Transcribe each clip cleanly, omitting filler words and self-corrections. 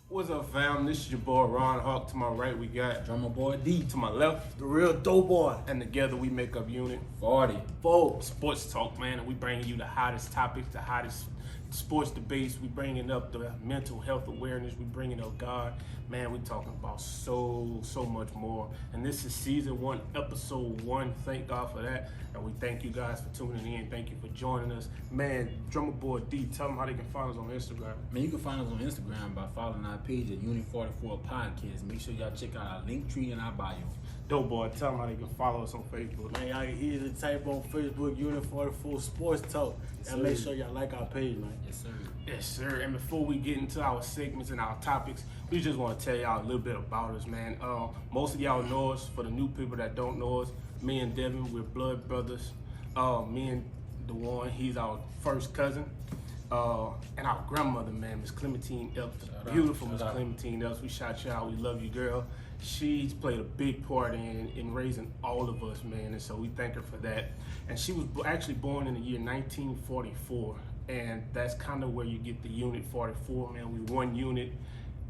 What's up, fam? This is your boy Ron Hawk. To my right, we got Drummer Boy D. to my left, The real dope boy. and together we make up Unit 40. Folks. Sports Talk, man. And we bringing you the hottest topics, the hottest sports debates. We bringing up the mental health awareness. We bringing up God, man. We talking about so much more. And this is season 1, episode 1. Thank God for that, and we thank you guys for tuning in. Thank you for joining us, man. Drummer Boy D, tell them how they can find us on Instagram. Man, you can find us on Instagram by following our page at Unit 44 Podcast. Make sure y'all check out our link tree in our bio. Dope Boy, tell them how they can follow us on Facebook. Man, y'all can easily type on Facebook Unit 44 Sports Talk. Yes, And make sir. sure y'all like our page, man. Yes, sir. Yes, sir. And before we get into our segments and our topics, we just want to tell y'all a little bit about us, man. Most of y'all know us. For the new people that don't know us, me and Devin, we're blood brothers. Me and DeWan, he's our first cousin. And our grandmother, man, Miss Clementine Epps, Shout out. beautiful Shout Miss out. Clementine Epps. We shout you out. We love you, girl. She's played a big part in raising all of us, man, and so we thank her for that. And she was actually born in the year 1944, and that's kind of where you get the Unit 44, man. We one unit,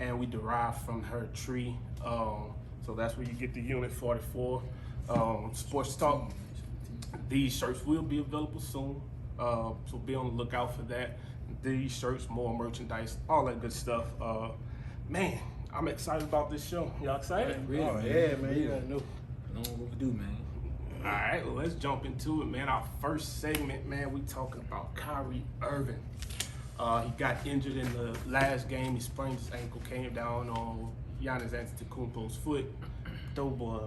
and we derive from her tree. So that's where you get the Unit 44. Sports Talk. These shirts will be available soon, so be on the lookout for that. These shirts, more merchandise, all that good stuff. Man, I'm excited about this show. Y'all excited? Really, Oh, man. yeah, man. You Really. gotta know. Know what we do, man. All right, well, let's jump into it, man. Our first segment, man, we talking about Kyrie Irving. He got injured in the last game. He sprained his ankle, came down on Giannis Antetokounmpo's foot. Dope boy,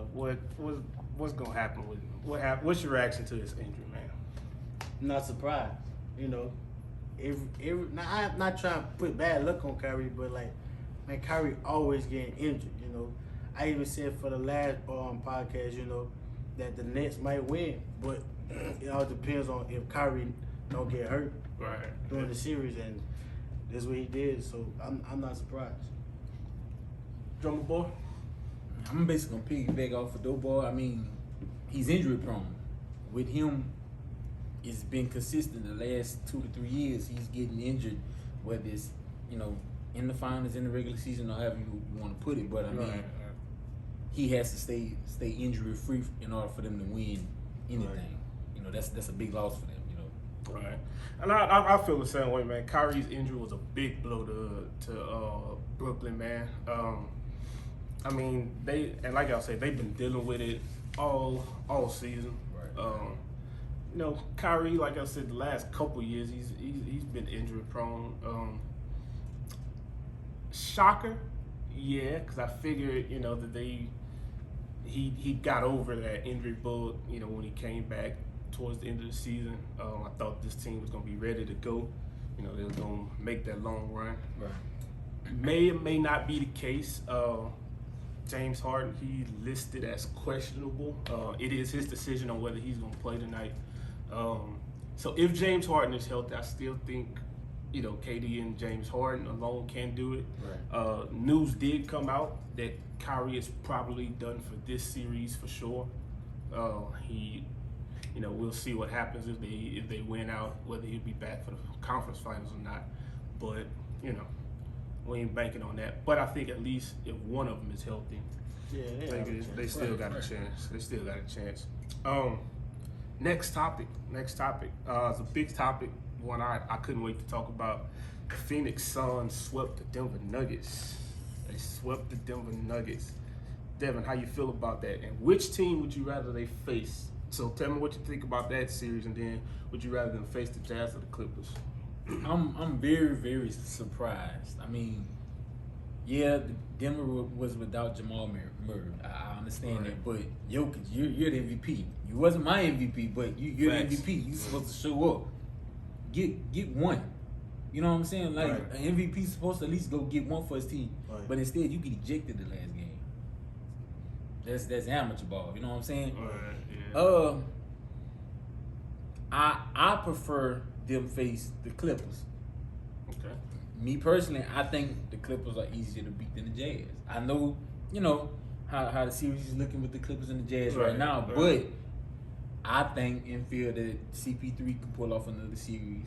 what's gonna happen with him? What's your reaction to this injury, man? I'm not surprised. You know, now I'm not trying to put bad luck on Kyrie, but like, man, Kyrie always getting injured. You know, I even said for the last podcast, you know, that the Nets might win, but it all depends on if Kyrie don't get hurt Right. during the series, and that's what he did. So I'm not surprised. Drummer boy. I'm basically gonna piggyback off of Dope Boy. I mean, he's injury prone. With him, it's been consistent the last 2 to 3 years. He's getting injured, whether it's, in the finals, in the regular season, or however you want to put it. But I mean, he has to stay injury free in order for them to win anything. That's a big loss for them. Right, and I feel the same way, man. Kyrie's injury was a big blow to Brooklyn, man. I mean, like y'all say, they've been dealing with it all season. Right. Kyrie, like I said, the last couple years, he's been injury prone. Shocker, yeah, because I figured, that he got over that injury bug, when he came back towards the end of the season. I thought this team was gonna be ready to go. They were gonna make that long run. Right. May or may not be the case. James Harden, he listed as questionable. It is his decision on whether he's gonna play tonight. So if James Harden is healthy, I still think, KD and James Harden alone can do it. Right. News did come out that Kyrie is probably done for this series for sure. We'll see what happens if they win out, whether he'll be back for the conference finals or not. But we ain't banking on that. But I think at least if one of them is healthy, Yeah, they still got a chance. They still got a chance. Next topic. It's a big topic, one I couldn't wait to talk about. The Phoenix Suns swept the Denver Nuggets. They swept the Denver Nuggets. Devin, how you feel about that? And which team would you rather they face? So tell me what you think about that series, and then would you rather them face the Jazz or the Clippers? I'm very, very surprised. I mean, yeah, Denver was without Jamal Murray. I understand that, but Jokic, you're the MVP. You wasn't my MVP, but you're Facts. the MVP. You supposed to show up. Get one. You know what I'm saying? Like, Right. an MVP supposed to at least go get one for his team, Right. but instead you get ejected the last game. That's amateur ball. You know what I'm saying? Yeah. I prefer them face the Clippers. Okay. Me personally, I think the Clippers are easier to beat than the Jazz. I know, how the series is looking with the Clippers and the Jazz right now, Right. but I think and feel that CP3 can pull off another series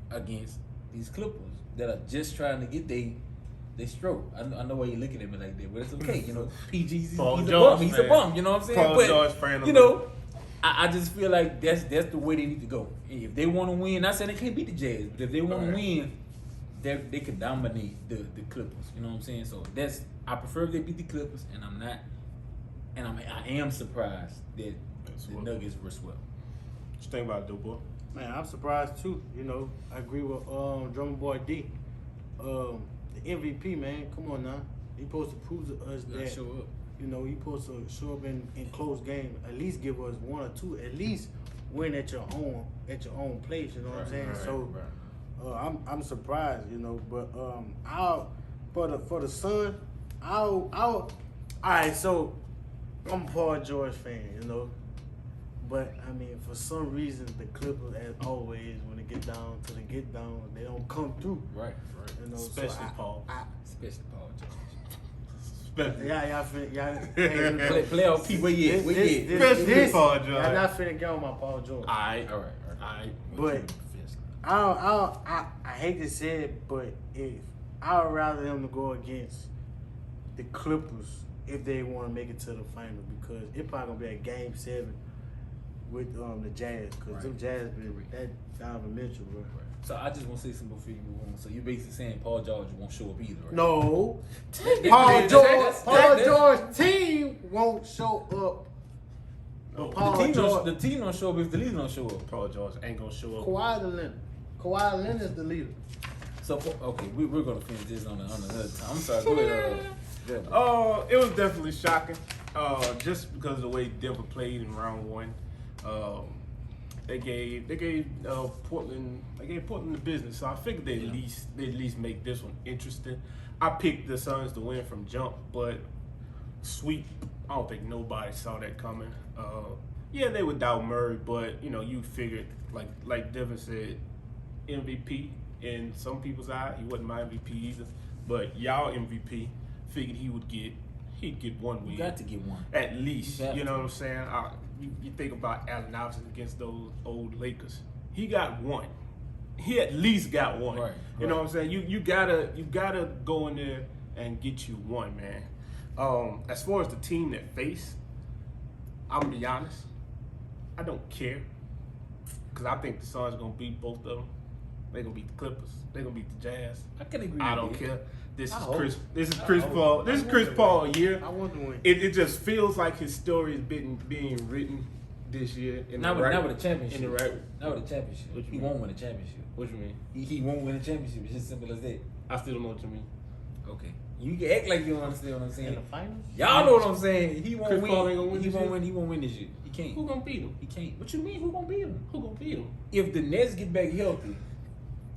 against these Clippers that are just trying to get their they stroke. I know why you're looking at me like that, but it's okay. You know, PG's he's Paul a George bum. He's a fan. bum. You know what I'm saying? Paul But George fan you know, I just feel like that's the way they need to go. If they want to win, not saying they can't beat the Jazz, but if they want to win, they can dominate the Clippers. You know what I'm saying? So I prefer if they beat the Clippers, and I'm not, and I am surprised that the Nuggets were swept. What you think about it, though, boy? Man, I'm surprised too. You know, I agree with Drummer Boy D. The MVP, man. Come on now. He supposed to prove to us Gotta that show up. you know he supposed to show up in close game. At least give us one or two. At least win at your own place. You know what I'm saying? So I'm surprised. You know, but for the Sun, all right. So I'm a Paul George fan. You know. But I mean, for some reason, the Clippers, as always, when they get down, they don't come through. Right. You know, Especially Paul. Especially Paul George. Especially. Y'all finna, Playoff P. Where you at? this, Paul George. y'all not finna get on my Paul George. All right. But I hate to say it, but I would rather them to go against the Clippers if they want to make it to the final, because it's probably gonna be a game 7 with the Jazz, because them Jazz been that Donovan Mitchell, bro. So I just want to say something before you move on. So you're basically saying Paul George won't show up either, right? No, Paul Paul George's team won't show up. But Paul George, The team don't show up if the leader don't show up. Paul George ain't gonna show up. Kawhi Leonard is the leader. So okay, we're gonna finish this on another time. I'm sorry. Go ahead. It was definitely shocking. Just because of the way Denver played in round 1. They gave Portland the business. So I figured they at least make this one interesting. I picked the Suns to win from jump, but sweep, I don't think nobody saw that coming. Yeah, they would doubt Murray, but you know, you figured like Devin said, MVP in some people's eye. He wasn't my MVP either, but y'all MVP figured he'd get one win. You got to get one. At least. You You know what I'm saying? You think about Allen Iverson against those old Lakers. He got one. He at least got one. Right, You know what I'm saying? You gotta go in there and get you one, man. As far as the team that face, I'm gonna be honest, I don't care. Because I think the Suns gonna beat both of them. They're gonna beat the Clippers. They're gonna beat the Jazz. I can agree. I with don't you. care. This I is hope. Chris. This is I Chris hope. Paul. This is Chris Paul year. I want to win. It just feels like his story is being written this year. Not with a championship. In the right. Not with a championship. What you He mean? won't win a championship. What you mean? He won't win a championship. It's just simple as that. I still don't know what you mean. Okay. You can act like you don't understand what I'm In saying. the finals? Y'all know what I'm saying. He won't Chris win. Paul ain't gonna win He this won't year? win. He won't win this year. He can't. Who gonna beat him? He can't. What you mean? Who gonna beat him? Who gonna beat him? If the Nets get back healthy.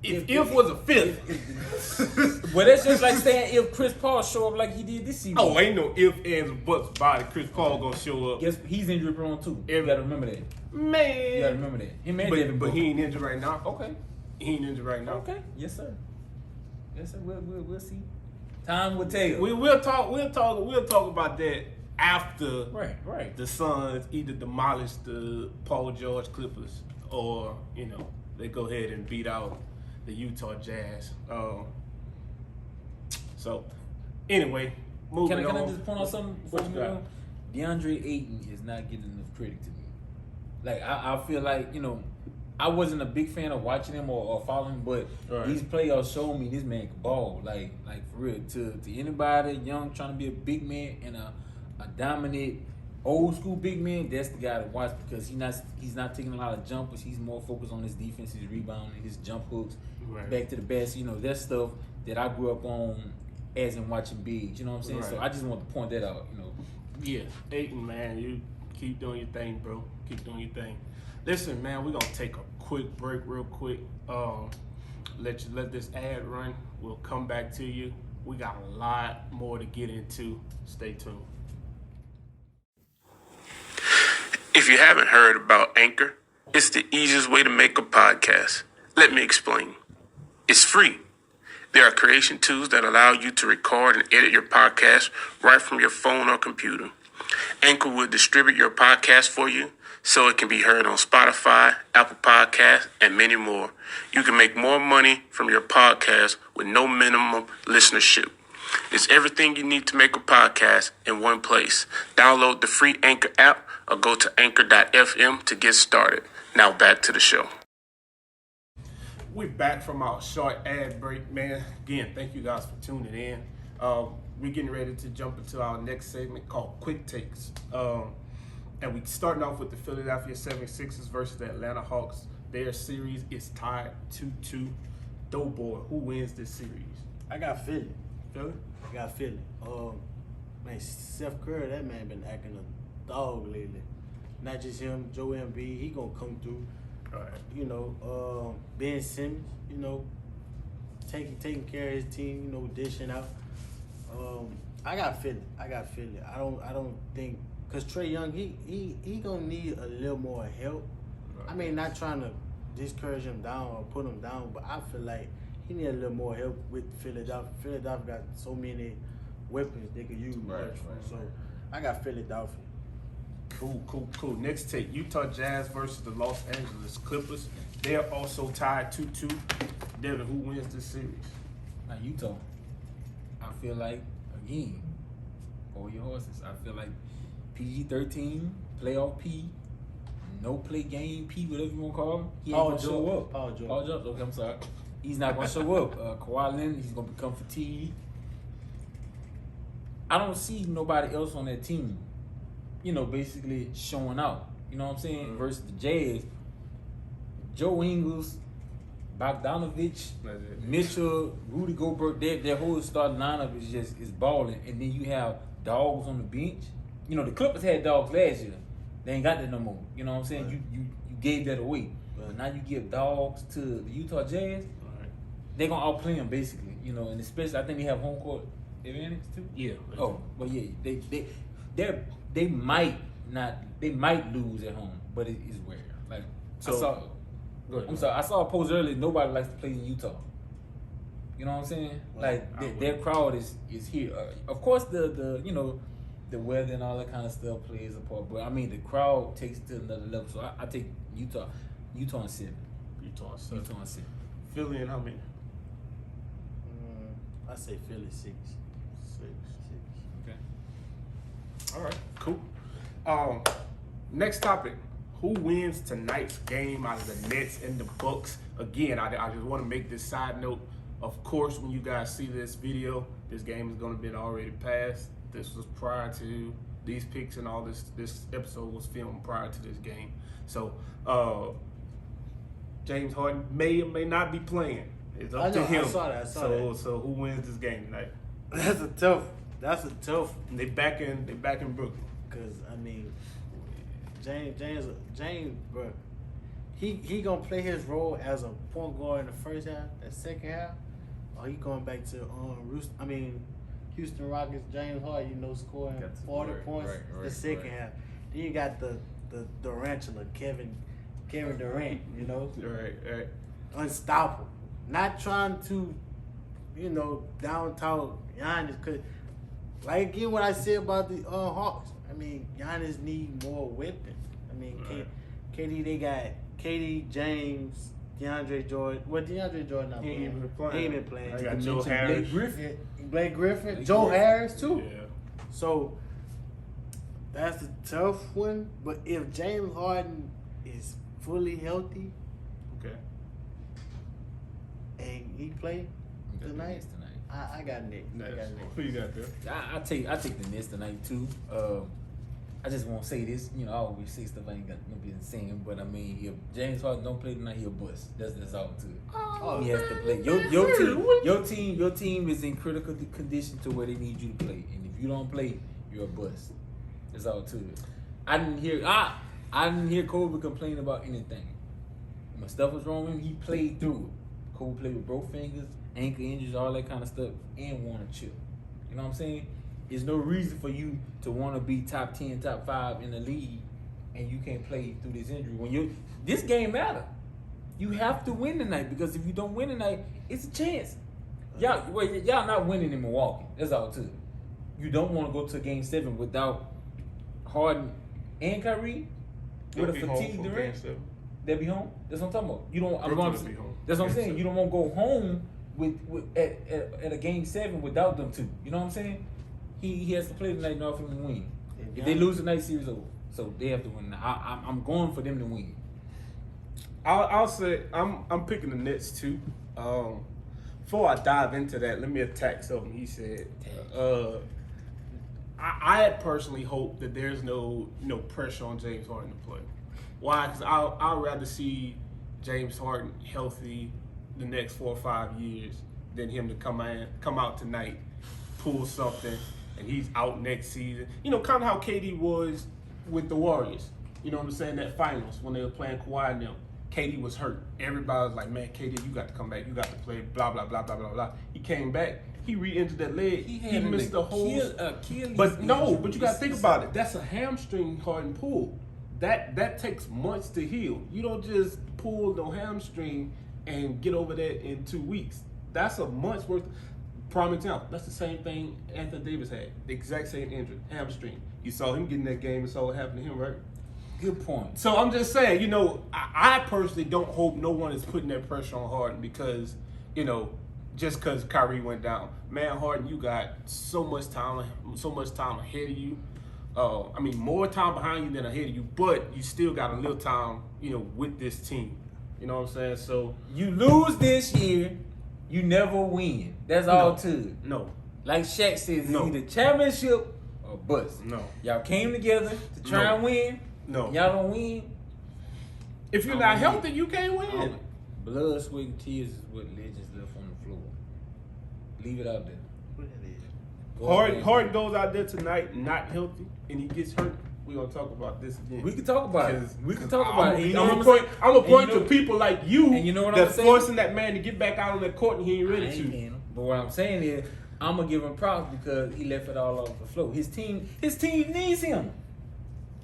If was a fifth. Well, that's just like saying if Chris Paul show up like he did this season. Oh, ain't no if, ands, or buts about it. Chris Paul gonna show up. Guess he's injury prone too. You gotta remember that. You gotta Man. remember that. Him and Devin But Booker. he ain't injured right now. Okay. He ain't injured right now. Okay. Yes, sir. Yes, sir. We'll see. Time will tell. We'll talk about that after Right. the Suns either demolish the Paul George Clippers or, you know, they go ahead and beat out the Utah Jazz. So, anyway, moving Can I on. just point out something before What we you move got? on? DeAndre Ayton is not getting enough credit to me. Like I feel like, you know, I wasn't a big fan of watching him or following him, but Right. these playoffs showed me this man can ball. Like for real. To anybody young trying to be a big man and a dominant old school big man, that's the guy to watch because he's not taking a lot of jumpers. He's more focused on his defense, his rebounding, his jump hooks, Right. back to the basket. You know, that's stuff that I grew up on as in watching bigs. You know what I'm saying? Right. So I just want to point that out. You know, Yeah, Ayton, man, you keep doing your thing, bro. Keep doing your thing. Listen, man, we're gonna take a quick break, real quick. Let this ad run. We'll come back to you. We got a lot more to get into. Stay tuned. If you haven't heard about Anchor, it's the easiest way to make a podcast. Let me explain. It's free. There are creation tools that allow you to record and edit your podcast right from your phone or computer. Anchor will distribute your podcast for you so it can be heard on Spotify, Apple Podcasts, and many more. You can make more money from your podcast with no minimum listenership. It's everything you need to make a podcast in one place. Download the free Anchor app or go to anchor.fm to get started. Now back to the show. We're back from our short ad break, man. Again, thank you guys for tuning in. We're getting ready to jump into our next segment called Quick Takes. And we're starting off with the Philadelphia 76ers versus the Atlanta Hawks. Their series is tied 2-2. Doughboy, who wins this series? I got Philly. Philly? I got Philly. Man, Steph Curry, that man been acting a dog lately. Not just him, Joe Embiid, he gonna come through. All right. You know, Ben Simmons, you know, taking care of his team, you know, dishing out. I got Philly. I don't think, cause Trae Young, he gonna need a little more help. I mean, not trying to discourage him down or put him down, but I feel like he need a little more help with Philadelphia. Philadelphia got so many weapons they could use. So I got Philadelphia. Cool. Next take, Utah Jazz versus the Los Angeles Clippers. They're also tied 2-2. Devin, who wins this series? Now Utah. I feel like, again, hold your horses. I feel like PG-13, playoff P, no play game P, whatever you want to call him. He ain't gonna show up. Paul George. Paul George. Okay, I'm sorry. He's not gonna show up. Kawhi Leonard, he's gonna become fatigued. I don't see nobody else on that team, you know, basically showing out. You know what I'm saying? Versus the Jazz, Joe Ingles, Bogdanovich, Mitchell, Rudy Gobert, their whole starting lineup is balling. And then you have dogs on the bench. You know, the Clippers had dogs last year. They ain't got that no more. You know what I'm saying? Right. You gave that away. But now you give dogs to the Utah Jazz, they're going to outplay them basically. You know, and especially I think they have home court advantage too. Yeah. Oh, well, yeah. They might lose at home, but it is rare. Like, So- I saw a post earlier. Nobody likes to play in Utah. You know what I'm saying? Like their crowd is here. Of course, the you know, the weather and all that kind of stuff plays a part. But I mean, the crowd takes it to another level. So I take Utah and 7. Utah 7. Philly and how many? I say Philly 6. 6. Okay. All right, cool. Next topic. Who wins tonight's game out of the Nets and the Bucks? Again, I just want to make this side note. Of course, when you guys see this video, this game is going to be already passed. This was prior to these picks and all this. This episode was filmed prior to this game. So, James Harden may or may not be playing. It's up to him. I saw that. So who wins this game tonight? That's a tough. And they back in Brooklyn. Cause I mean, James, bro, he gonna play his role as a point guard in the first half. That second half, or he going back to Houston Rockets. James Harden, you know, scoring 40 points the second half. Then you got the tarantula Kevin Durant, you know, Right. unstoppable. Not trying to, you know, downtown Giannis, cause like again what I said about the Hawks. I mean, Giannis need more weapons. I mean, KD, they got KD, James, DeAndre Jordan. Well, DeAndre Jordan not He playing. ain't been playing. He ain't been playing. I got Joe Harris. Blake Griffin, Joe Harris too. Yeah. So that's a tough one. But if James Harden is fully healthy Okay. and he play tonight, I got Nick. Nice. Who you got there? I take the Nets tonight too. I just won't say this. You know, I always say stuff I ain't got no business saying. But I mean, if James Harden don't play tonight, he a bust. That's all to it. Oh, He has to play. Your team is in critical condition to where they need you to play. And if you don't play, you're a bust. That's all to it. I didn't hear Kobe complain about anything. When stuff was wrong with him, he played through it. Kobe played with broke fingers, ankle injuries, all that kind of stuff, and won a chip. You know what I'm saying? There's no reason for you to want to be top 10, top 5 in the league, and you can't play through this injury. This game matter. You have to win tonight, because if you don't win tonight, it's a chance. Y'all not winning in Milwaukee. That's all too. You don't want to go to Game 7 without Harden and Kyrie with a fatigue Durant. They'll be home. That's what I'm talking about. You don't. Brooklyn will be home. That's what I'm saying. You don't want to go home at a game 7 without them two. You know what I'm saying? He has to play tonight in order for them to win. If they lose tonight, series over. So they have to win. I'm going for them to win. I'll say I'm picking the Nets too. Before I dive into that, let me attack something he said. I personally hope that there's no pressure on James Harden to play. Why? Because I'd rather see James Harden healthy the next 4 or 5 years than him to come out tonight, pull something, and he's out next season. You know, kind of how KD was with the Warriors. You know what I'm saying? That finals when they were playing Kawhi and them. KD was hurt. Everybody was like, man, KD, you got to come back. You got to play, blah, blah, blah, blah, blah, blah. He came back. He re-injured that leg. He missed the whole... But you got to think about it. That's a hamstring Harden pull. That takes months to heal. You don't just pull the hamstring and get over that in 2 weeks. That's a month's worth. Prime example. That's the same thing Anthony Davis had. The exact same injury, hamstring. You saw him getting that game and saw what happened to him, right? Good point. So I'm just saying, you know, I personally don't hope no one is putting that pressure on Harden because, you know, just because Kyrie went down. Man, Harden, you got so much time ahead of you. I mean, more time behind you than ahead of you, but you still got a little time, you know, with this team. You know what I'm saying? So you lose this year, you never win. That's all to it. No. Like Shaq says, it's either championship or bust. No. Y'all came together to try and win. No. Y'all don't win. If you're not healthy, you can't win. Blood, sweat, and tears is what legends left on the floor. Leave it out there. Harden goes out there tonight not healthy and he gets hurt. We're gonna talk about this again. We can talk about it. We can talk about it. I'm gonna point to people like you and you know what that's I'm forcing that man to get back out on that court and he ain't ready to. But what I'm saying is, I'm gonna give him props because he left it all off the floor. His team needs him.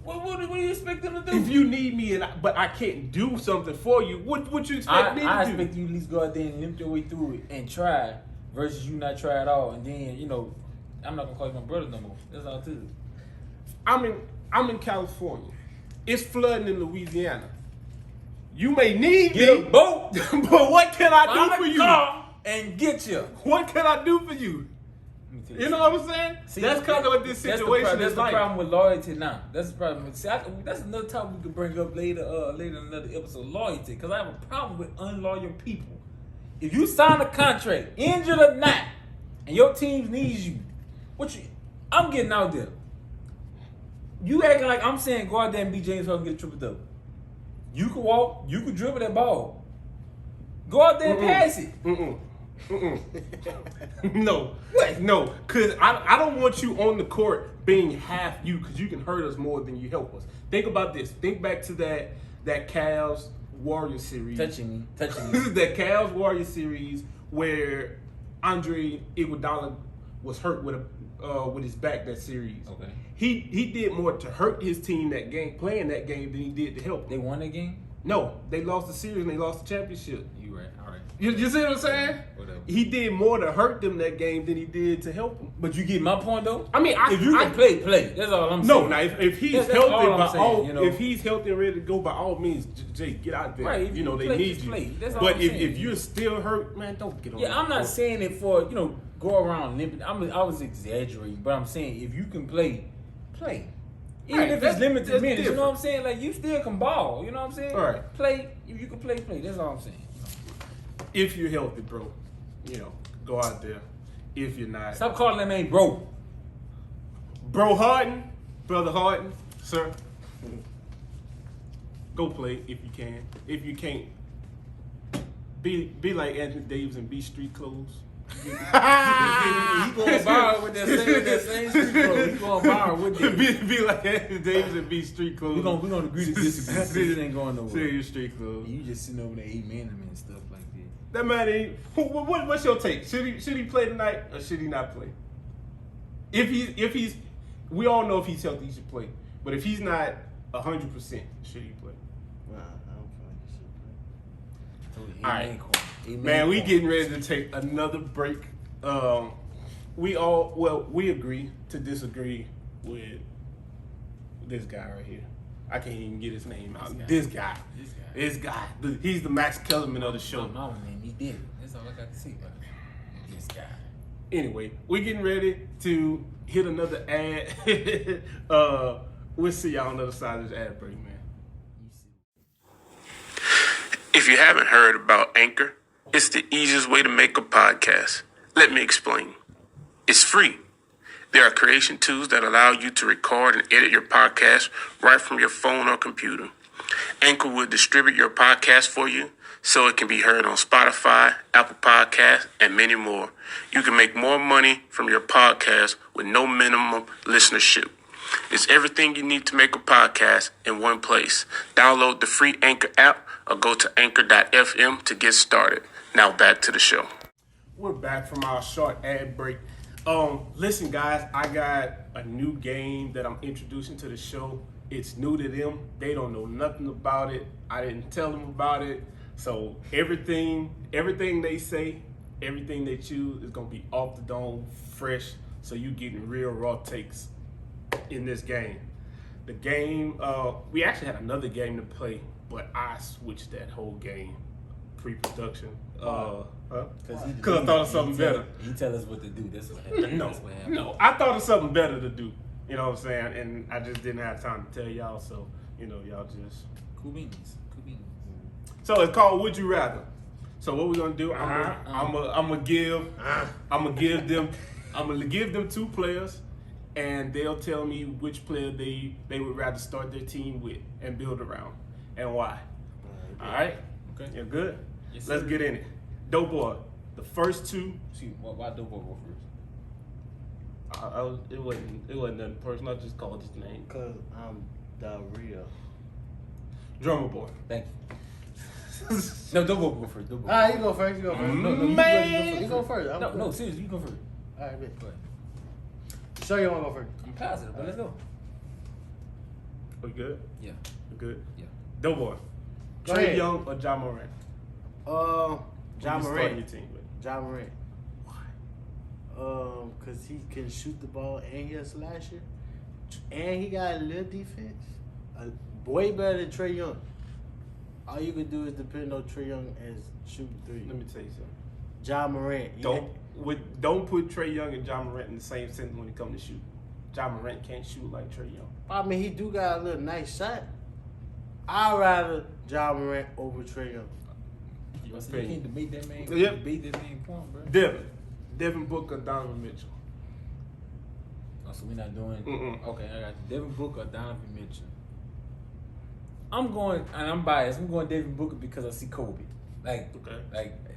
What do you expect them to do? If you need me, but I can't do something for you, what you expect me to do? I expect you at least go out there and limp your way through it and try, versus you not try at all. And then, you know, I'm not gonna call you my brother no more. That's all too. I'm in California. It's flooding in Louisiana. You may need Get me, a boat, but what can I do for you? And get you. What can I do for you? You know what I'm saying? See, that's kind of what this situation that's is like. the problem with loyalty now. That's the problem. See, that's another topic we could bring up later in another episode. Loyalty, because I have a problem with unloyal people. If you sign a contract, injured or not, and your team needs you, I'm getting out there. You acting like I'm saying go out there and beat James Harden and get a triple double. You can walk, you can dribble that ball. Go out there and pass it. No. What? No, because I don't want you on the court being half you because you can hurt us more than you help us. Think about this. Think back to that Cavs Warriors series. Touching me. That Cavs Warriors series where Andre Iguodala was hurt with his back that series. Okay. He did more to hurt his team playing that game than he did to help them. They won that game? No, they lost the series and they lost the championship. You right. All right. You see what I'm saying? Whatever. He did more to hurt them that game than he did to help them. But you get my point though. I mean, if you can play. That's all I'm saying. No, now if he's that's healthy, you know? if he's healthy and ready to go, by all means, Jay, get out there. Right, you know they need you. But if you're still hurt, man, don't get on. Yeah, I'm not saying it for go around limping. I was exaggerating, but I'm saying if you can play. Even if it's limited minutes, you know what I'm saying? Like, you still can ball, you know what I'm saying? All right. Play, if you can play. That's all I'm saying. If you're healthy, bro, go out there. If you're not. Stop calling that man bro. Brother Harden, sir. Go play if you can. If you can't, be like Anthony Davis and be street clothes. He going viral with that same street clothes. He going viral with that. Be like Anthony Davis and be street clothes. We're gonna agree to disagree. This ain't going nowhere. Serious street clothes. You just sitting over there amen and stuff like that. That man ain't. What's your take? Should he play tonight or should he not play? If he's, we all know if he's healthy, he should play. But if he's not 100%, should he play? Nah, I don't feel like he should play. All right. Man, we getting ready to take another break. We agree to disagree with this guy right here. I can't even get his name out. This guy. He's the Max Kellerman of the show. My mama named he did it. That's all I got to say about it. This guy. Anyway, we're getting ready to hit another ad. We'll see y'all on the other side of this ad break, man. If you haven't heard about Anchor, it's the easiest way to make a podcast. Let me explain. It's free. There are creation tools that allow you to record and edit your podcast right from your phone or computer. Anchor will distribute your podcast for you so it can be heard on Spotify, Apple Podcasts, and many more. You can make more money from your podcast with no minimum listenership. It's everything you need to make a podcast in one place. Download the free Anchor app or go to anchor.fm to get started. Now back to the show. We're back from our short ad break. Listen, guys, I got a new game that I'm introducing to the show. It's new to them. They don't know nothing about it. I didn't tell them about it. So everything they say, everything they choose is gonna be off the dome, fresh. So you getting real raw takes in this game. The game, we actually had another game to play, but I switched that whole game pre-production. Because I thought of something better. He tell us what to do. That's what happened. No, I thought of something better to do. You know what I'm saying? And I just didn't have time to tell y'all, so y'all just Cool beans. So it's called Would You Rather. So what we're gonna do? I'm gonna give them two players, and they'll tell me which player they would rather start their team with and build around, and why. All right? Okay. You're good. Yes, Let's sir. get in it. Dope boy. The first two. See, why Dope Boy go first? It wasn't nothing personal. I just called his name. Cause I'm the real. Drummer boy. Thank you. No, Dope Boy go first. Dope Boy. Alright, you go first. No, You go first. No, seriously, you go first. Alright, bet. Go ahead. Sure you wanna go first? I'm positive, but let's go. We good? Yeah. We good? Yeah. Dope boy. Go Trae ahead. Young or Ja Morant? John Who you starting Morant. your team with? John Morant. Why? Cause he can shoot the ball and he's a slasher, and he got a little defense. Way better than Trae Young. All you can do is depend on Trae Young as shooting three. Let me tell you something. John Morant. Don't put Trae Young and Ja Morant in the same sentence when it comes to shoot. Ja Morant can't shoot like Trae Young. I mean, he do got a little nice shot. I'd rather John Morant over Trae Young. Your You opinion. can't debate that man. Yep. Debate that man point, bro. Devin Booker, Donovan Mitchell. Oh, so we're not doing. Mm-mm. Okay, I got you. Devin Booker, Donovan Mitchell. I'm going, and I'm biased. I'm going Devin Booker because I see Kobe. Like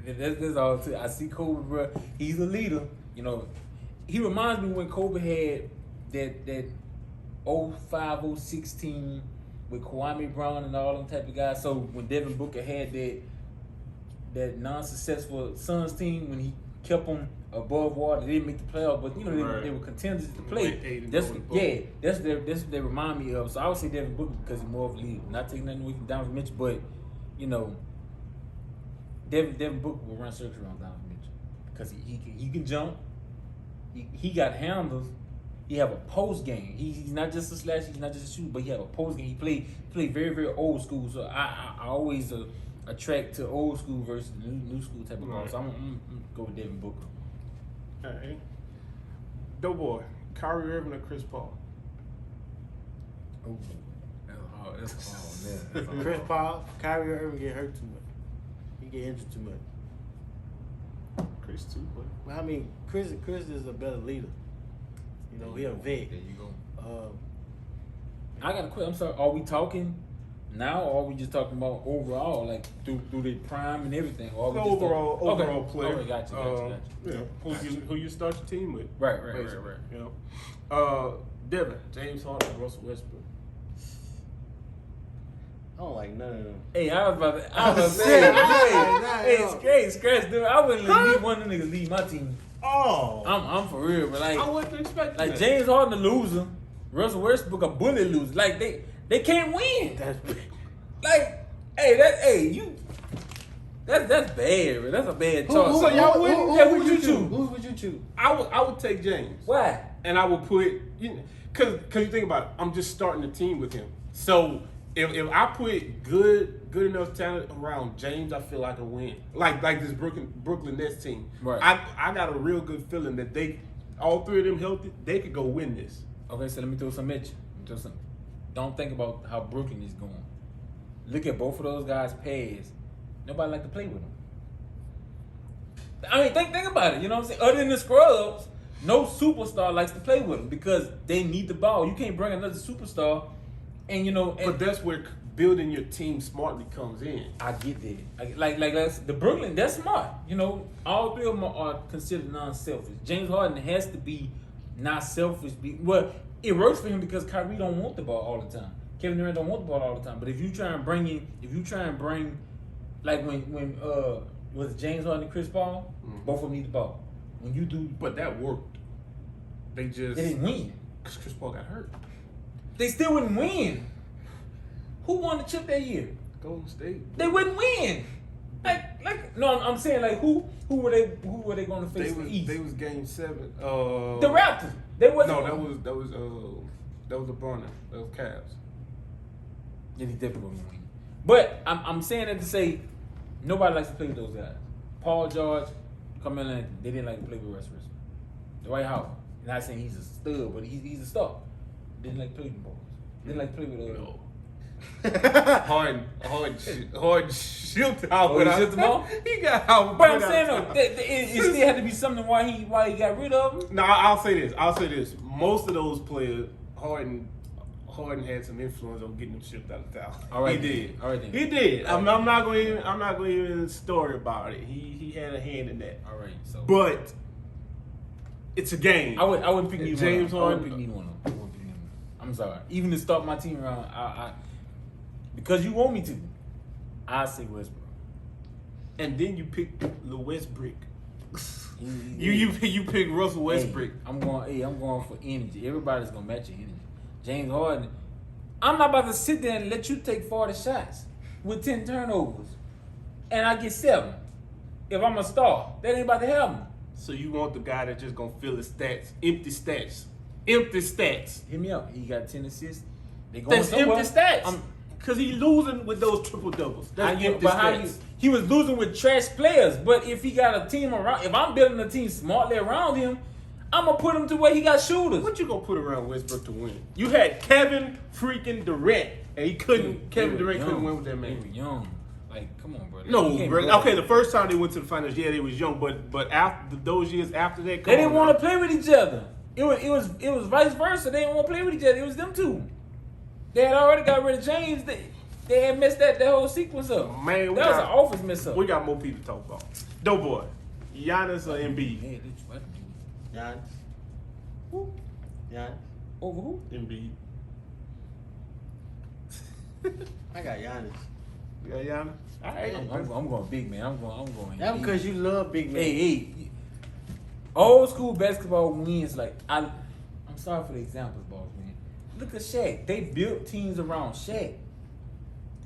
that's all. I see Kobe, bro. He's a leader. He reminds me when Kobe had that 05, 06 team with Kwame Brown and all them type of guys. So when Devin Booker had that non-successful Suns team, when he kept them above water, they didn't make the playoff, but they were contenders to play. That's what they remind me of. So I would say Devin Booker because he's more of a leader. Not taking nothing away from Donovan Mitchell, but Devin Booker will run circles around Donovan Mitchell because he can jump. He got handles. He have a post game. He's not just a slasher. He's not just a shooter, but he have a post game. He play very, very old school. So I always attract to old school versus new school type of ball. So I'm gonna go with Devin Booker. All right. Dope boy. Kyrie Irving or Chris Paul? Oh, that's hard. That's hard. Chris Paul, Kyrie Irving get hurt too much. He get injured too much. Chris too, boy. Well, I mean, Chris is a better leader. He a vet. There you go. Uh, I got a question. I'm sorry. Are we talking now, or are we just talking about overall, like through the prime and everything? Or are we just Overall player. Okay, gotcha. Who you start your team with? Right. Devin, James Harden, Russell Westbrook. I don't like none of them. Hey, I was about to say, hey, scratch, dude. I wouldn't leave one of them niggas leave my team. Oh, I'm for real, but I wasn't expecting like that. James Harden a loser, Russell Westbrook a bullet loser. Like they can't win. that's big. Like, that's bad, bro. That's a bad choice. Who would you choose? Who would you choose? I would take James. Why? And I would put, because you think about it, I'm just starting the team with him. So if I put good enough talent around James, I feel like I can win. Like this Brooklyn Nets team. Right. I got a real good feeling that all three of them healthy, they could go win this. Okay, so let me throw some at you. Don't think about how Brooklyn is going. Look at both of those guys' pads. Nobody like to play with them. I mean, think about it. You know what I'm saying? Other than the scrubs, no superstar likes to play with them because they need the ball. You can't bring another superstar, and you know. But that's where building your team smartly comes in. I get that. Like that's, the Brooklyn, they're smart. You know, all three of them are considered non-selfish. James Harden has to be not selfish. Well, it works for him because Kyrie don't want the ball all the time. Kevin Durant don't want the ball all the time. But if you try and bring, like when was it James Harden and Chris Paul, both of them need the ball. When you do, But that worked. They didn't win. Because Chris Paul got hurt. They still wouldn't win. Who won the chip that year? Golden State. They wouldn't win. No, I'm saying like who were they going to face in the East? They was game 7. The Raptors. They wasn't. No, that was LeBron. That was Cavs. Yeah, they definitely going to win. But I'm saying that to say nobody likes to play with those guys. Paul George, Carmelo Anthony, they didn't like to play with Russ Westbrook. Dwight Howard, not saying he's a stud, but he's a star. Didn't like to play with boys. Didn't like to play with those. Harden shield out. Oh, he shield them off? He got out. But I'm saying though, it still had to be something why he got rid of him. No, I'll say this. Most of those players, Harden had some influence on getting them shipped out of town. All right, he did. All right, then. He did. All I'm right. not going to even story about it. He had a hand in that. All right, so But it's a game. I wouldn't pick neither James one. I wouldn't Harden. pick neither one. I wouldn't pick neither one. I'm sorry. Even to start my team around, I because you want me to, I say Westbrook. And then you pick the Westbrook. You You pick Russell Westbrook. I'm going for energy. Everybody's gonna match your energy. James Harden. I'm not about to sit there and let you take 40 shots with 10 turnovers, and I get 7. If I'm a star, that ain't about to happen. So you want the guy that's just gonna fill his stats, empty stats. Hit me up. He got 10 assists. They going That's somewhere. empty stats. Cause he losing with those triple doubles. That's empty stats. He was losing with trash players, but if he got a team around, if I'm building a team smartly around him, I'm gonna put him to where he got shooters. What you gonna put around Westbrook to win? You had Kevin freaking Durant, and he couldn't. Kevin Durant couldn't win with that man. They were young. Like, come on, bro. No, You can't bro. go- Okay, the first time they went to the finals, yeah, they was young, but after those years after that, They didn't want to play with each other. It was vice versa. They didn't want to play with each other. It was them two. They had already got rid of James. They had messed that whole sequence up. Man, that was an office mess up. We got more people to talk about. Doughboy, Giannis or Embiid? Man, that's what I do. Giannis. Who? Giannis. Over who? Embiid. I got Giannis. You got Giannis? All right. I'm going big man. I'm going. That's because you love big men. Hey. Old school basketball wins. Like I'm sorry for the examples, boss man. Look at Shaq. They built teams around Shaq.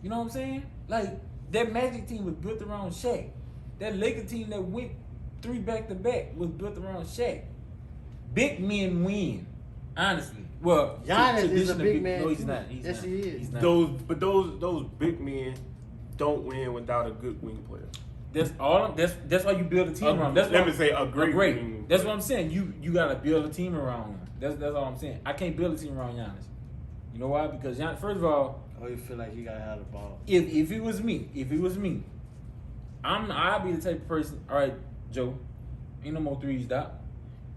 You know what I'm saying? Like that Magic team was built around Shaq. That Lakers team that went 3 back-to-back was built around Shaq. Big men win. Honestly. Well, Giannis is a traditional big man. No, he's too. not. He's Yes, not. he is. He's not. Those big men don't win without a good wing player. That's why you build a team around. That's Let why- me say a great wing That's player. what I'm saying. You gotta build a team around him. That's all I'm saying. I can't build a team around Giannis. You know why? Because Giannis, first of all, Oh, you feel like you gotta have the ball. if it was me, I'd be the type of person. All right, Joe, ain't no more threes, Doc.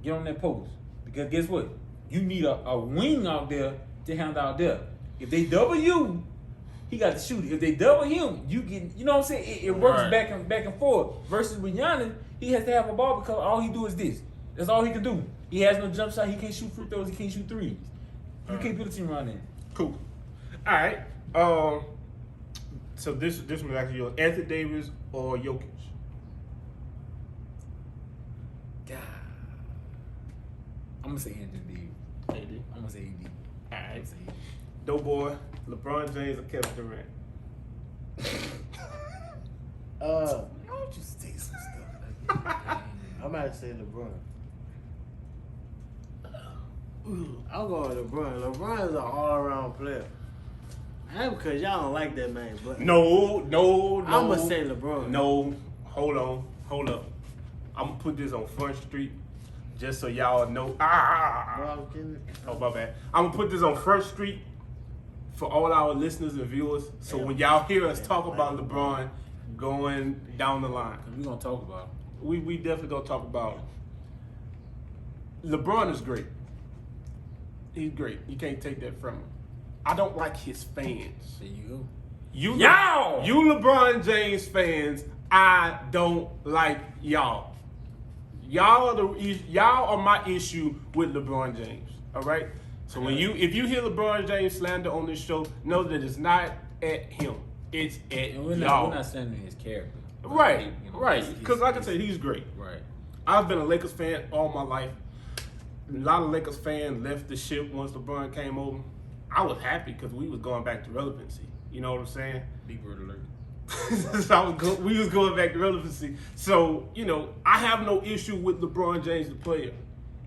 Get on that post because guess what? You need a wing out there to handle out there. If they double you, he got to shoot it. If they double him, you get. You know what I'm saying? It works Right. back and forth. Versus with Giannis, he has to have a ball because all he do is this. That's all he can do. He has no jump shot. He can't shoot free throws. He can't shoot threes. You can't build a team around that. Cool. All right. So this one is actually yours. Anthony Davis or Jokic? God. I'm gonna say Anthony Davis. AD. I'm gonna say AD. All right. I'm gonna say AD. Doughboy, LeBron James or Kevin Durant? Why don't you say some stuff like that? I'm about to say LeBron. I'm going with LeBron. LeBron is an all-around player. That's because y'all don't like that man, but No. I'ma say LeBron. No, hold up. I'm gonna put this on Front Street, just so y'all know. Bro, I was kidding. Oh, my bad. I'm gonna put this on Front Street for all our listeners and viewers. So when y'all hear us talk about LeBron going down the line, We're gonna talk about him. we definitely gonna talk about it. LeBron is great. He's great. You can't take that from him. I don't like his fans. There you go. You Y'all! you LeBron James fans, I don't like y'all. Y'all are my issue with LeBron James. All right. So if you hear LeBron James slander on this show, know that it's not at him. It's at And we're y'all. not slandering his character. Right. You know, Right. he's- Because like I said, he's great. Right. I've been a Lakers fan all my life. A lot of Lakers fans left the ship once LeBron came over. I was happy because we was going back to relevancy. You know what I'm saying? Big word alert. So we was going back to relevancy. So, I have no issue with LeBron James, the player.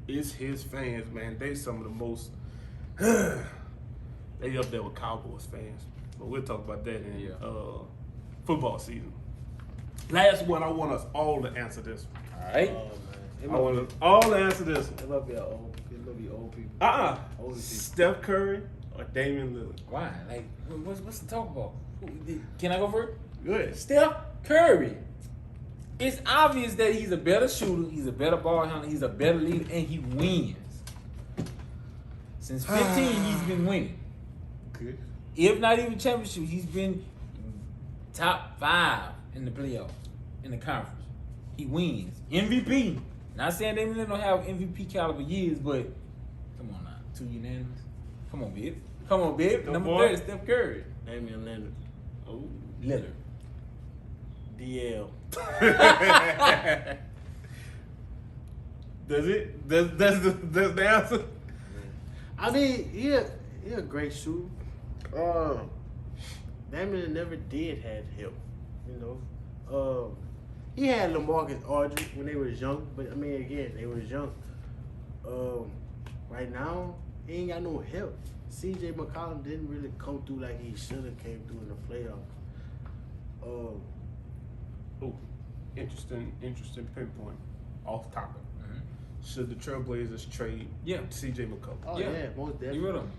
It's his fans, man. They some of the most, they up there with Cowboys fans. But we'll talk about that in football season. Last one, I want us all to answer this one. All right. Oh, man. It I might, want us all to answer this one. it might be old people. Old people. Steph Curry or Damian Lillard? Why? Like, what's the talk about? Can I go first? Good. Steph Curry. It's obvious that he's a better shooter, he's a better ball handler, he's a better leader, and he wins. Since 15, he's been winning. Good. If not even championship, he's been top 5 in the playoffs, in the conference. He wins. MVP. Not saying they really don't have MVP caliber years, but come on now. 2 unanimous. Come on, babe. Go Number boy. 30, Steph Curry. Damian Leonard. Oh. Lillard. DL. Does it? Does the answer? I mean, he a great shooter. Damian never did have help, he had LaMarcus Aldridge when they was young, but I mean again, they was young. Right now, he ain't got no help. CJ McCollum didn't really come through like he should have came through in the playoffs. Oh, interesting pinpoint. Off topic. Should the Trailblazers trade CJ McCollum? Oh Yeah. yeah, most You definitely. with him?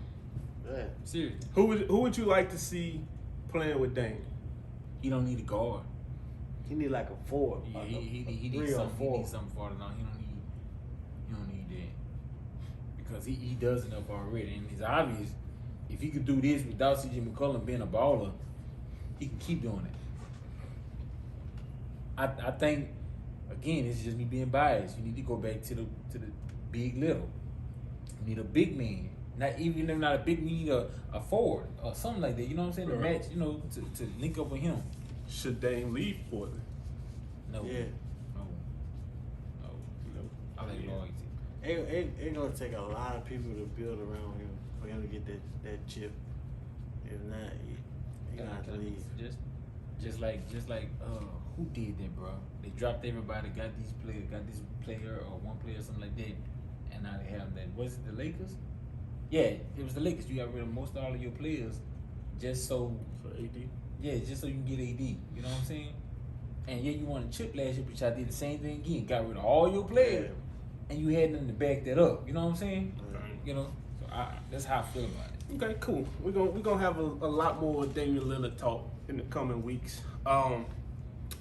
Yeah. Seriously. Who would you like to see playing with Dame? He don't need a guard. He need like a 4. Yeah, like he a needs 3 or something. He 4. needs something farther down. He don't need that because he does enough already, and it's obvious if he could do this without C.J. McCollum being a baller, he can keep doing it. I think again, it's just me being biased. You need to go back to the big little. You need a big man. Not even if not a big, you need a forward or something like that. You know what I'm saying? To Right. match, to link up with him. Should Dame leave Portland? No. Yeah. No. I like Yeah. loyalty. It's gonna take a lot of people to build around him for him to get that chip. If not, he gonna have to leave. Just like who did that, bro? They dropped everybody, got this player or one player or something like that, and now they have that. Was it the Lakers? Yeah, it was the Lakers. You got rid of most all of your players just so For AD? just so you can get AD. You know what I'm saying? And yeah, you won a chip last year, but y'all did the same thing again. Got rid of all your players, and you had nothing to back that up. You know what I'm saying? So that's how I feel about it. Okay, cool. We're gonna have a lot more Damian Lillard talk in the coming weeks.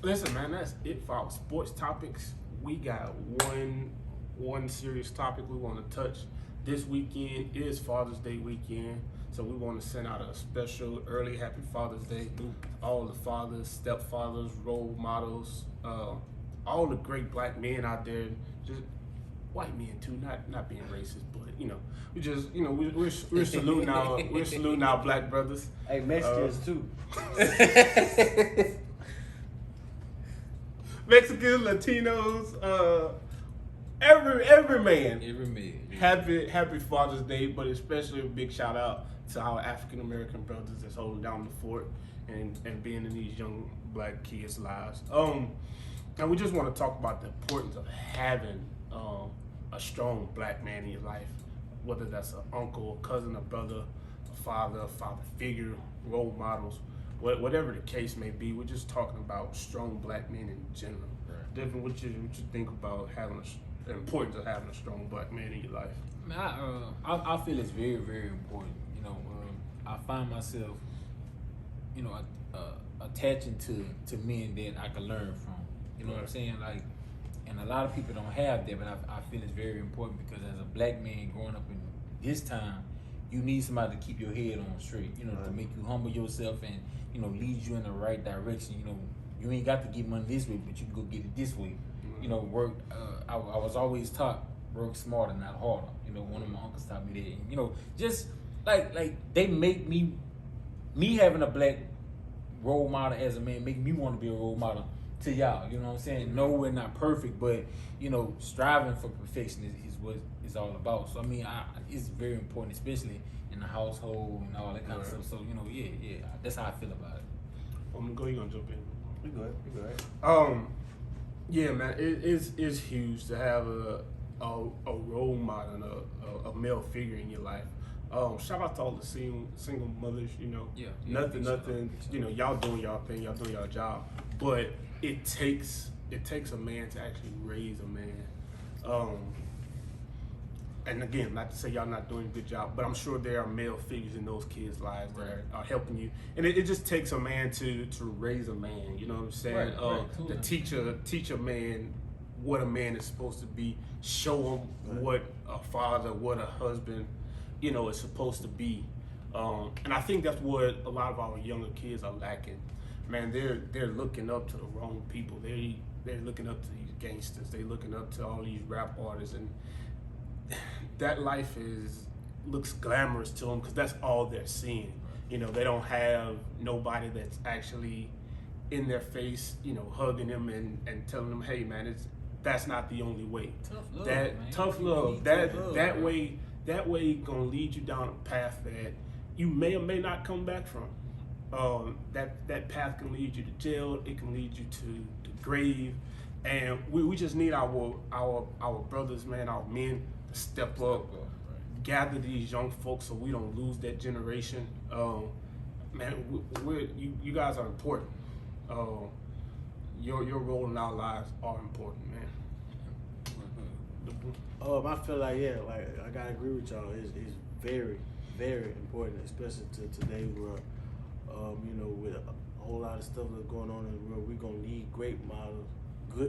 Listen, man, that's it for our sports topics. We got one serious topic we want to touch. This weekend is Father's Day weekend, so we want to send out a special early Happy Father's Day to all the fathers, stepfathers, role models, all the great black men out there, just white men too, not being racist, but we're saluting our black brothers. Hey, Mexicans too. Mexicans, Latinos, every man. Every man. Happy Father's Day, but especially a big shout out to our African American brothers that's holding down the fort and being in these young black kids' lives. And we just want to talk about the importance of having a strong black man in your life, whether that's an uncle, a cousin, a brother, a father figure, role models, whatever the case may be. We're just talking about strong black men in general. Right. Devin, what you think about having the importance of having a strong black man in your life? I feel it's very, very important. You know, I find myself, you know, attaching to men that I can learn from. You know what I'm saying? Like, and a lot of people don't have that, but I feel it's very important because as a black man growing up in this time, you need somebody to keep your head on straight. You know, to make you humble yourself and, you know, lead you in the right direction. You know, you ain't got to get money this way, but you can go get it this way. You know, work. I was always taught work smarter, not harder. You know, one of my uncles taught me that. And, you know, just like they make me having a black role model as a man make me want to be a role model to y'all. You know what I'm saying? No, we're not perfect, but you know, striving for perfection is what it's all about. So I mean, it's very important, especially in the household and all that kind of stuff. So you know, yeah, that's how I feel about it. I'm gonna go. You gonna jump in? We good. Yeah, man, it's huge to have a role model and a male figure in your life. Shout out to all the single mothers. You know, nothing. You know, y'all doing y'all thing, y'all doing y'all job, but it takes a man to actually raise a man. And again, not to say y'all not doing a good job, but I'm sure there are male figures in those kids' lives that are helping you. And it just takes a man to raise a man, you know what I'm saying? To teach a man what a man is supposed to be, show him what a father, what a husband, you know, is supposed to be. And I think that's what a lot of our younger kids are lacking. Man, they're looking up to the wrong people. They're looking up to these gangsters. They're looking up to all these rap artists, and that life looks glamorous to them because that's all they're seeing. You know, they don't have nobody that's actually in their face, you know, hugging them and telling them, hey man, that's not the only way. Tough love. That way gonna lead you down a path that you may or may not come back from. That path can lead you to jail. It can lead you to the grave. And we just need our brothers, man, our men to step up, gather these young folks so we don't lose that generation. Man, you guys are important. Your role in our lives are important, man. I feel like I gotta agree with y'all. It's very, very important, especially to today where, you know, with a whole lot of stuff that's going on in the world, we're gonna need great models,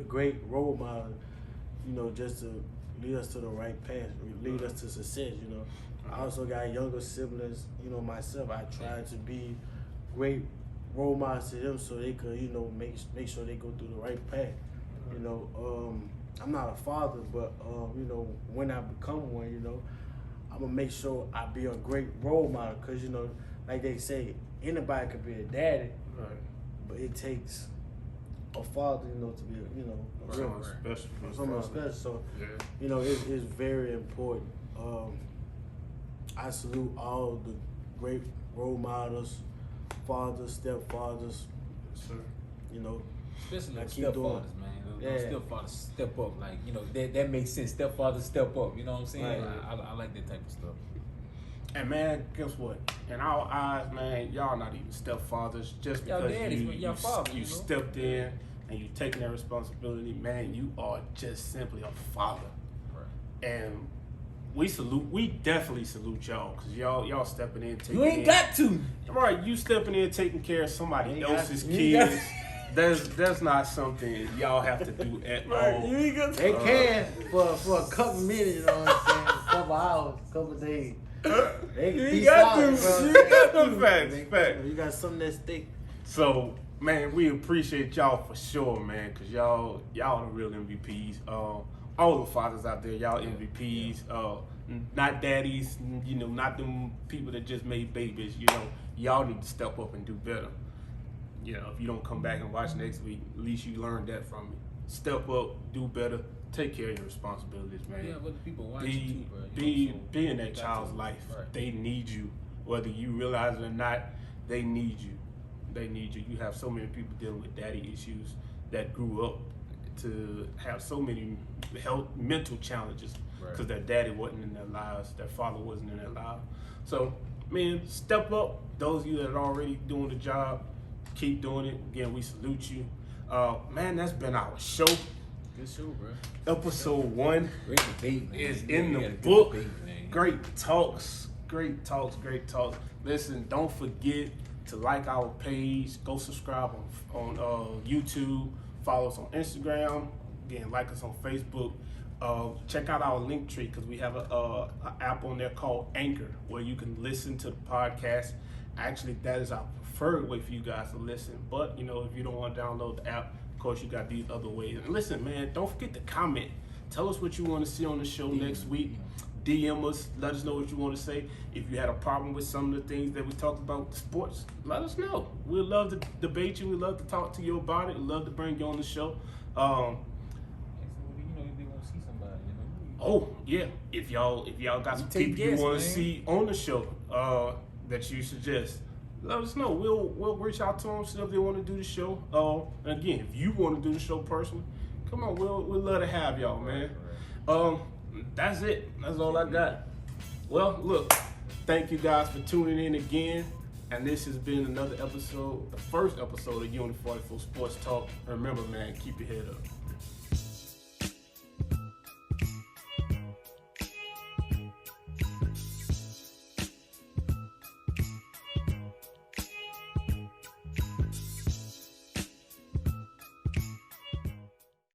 great role models, you know, just to lead us to the right path, lead us to success. You know, I also got younger siblings. You know, myself, I try to be great role models to them so they could, you know, make sure they go through the right path. You know, I'm not a father, but you know, when I become one, you know, I'm gonna make sure I be a great role model. Cause you know, like they say, anybody could be a daddy, but it takes a father, you know, to be, you know, someone special. So, you know, it's very important. I salute all the great role models, fathers, stepfathers. Yes, sir. You know, especially I like keep stepfathers, man. Stepfathers step up, like, you know, that makes sense. Stepfathers step up, you know what I'm saying? Right. I like that type of stuff. And man, guess what? In our eyes, man, y'all not even stepfathers. Just Y'all because daddies, but y'all fathers, you you know? stepped in and you taking that responsibility, man, you are just simply a father. Right. And we definitely salute y'all, because y'all stepping in, taking You ain't got to. Right, you stepping in, taking care of somebody You else's got- kids. That's not something y'all have to do at all. They can for a couple minutes, you know what I'm saying? A couple hours, a couple days. They can be solid, bro. You got them facts. You got something that's thick. So, man, we appreciate y'all for sure, man, because y'all the real MVPs. All the fathers out there, y'all MVPs. Not daddies, you know, not them people that just made babies. You know, y'all need to step up and do better. You know, if you don't come back and watch next week, at least you learned that from me. Step up, do better, take care of your responsibilities, man. Yeah, but the people watching too, bro. Be in that child's life. Right. They need you, whether you realize it or not. They need you. They need you. You have so many people dealing with daddy issues that grew up to have so many mental challenges because their daddy wasn't in their lives, their father wasn't in their lives. So, man, step up. Those of you that are already doing the job, keep doing it. Again, we salute you. Man, that's been our show. Good show, bro. Episode 1 Great debate, man. is Yeah, in we the had a good book. debate, man. Great talks. Great talks. Great talks. Listen, don't forget to like our page. Go subscribe on YouTube. Follow us on Instagram. Again, like us on Facebook. Check out our link tree because we have a app on there called Anchor where you can listen to the podcast. Actually, that is our preferred way for you guys to listen. But you know, if you don't want to download the app, of course, you got these other ways. And listen, man, don't forget to comment. Tell us what you want to see on the show next week. DM us. Let us know what you want to say. If you had a problem with some of the things that we talked about with sports, let us know. We'd love to debate you. We'd love to talk to you about it. We'd love to bring you on the show. If they want to see somebody, Oh yeah, if y'all got some take people you guests, want to man. see on the show that you suggest, let us know. We'll reach out to them, see if they want to do the show. And again, if you want to do the show personally, come on, we'll love to have y'all, man. That's it. That's all I got. Well, look, thank you guys for tuning in again. And this has been another episode, the first episode of Unit 44 Sports Talk. And remember, man, keep your head up.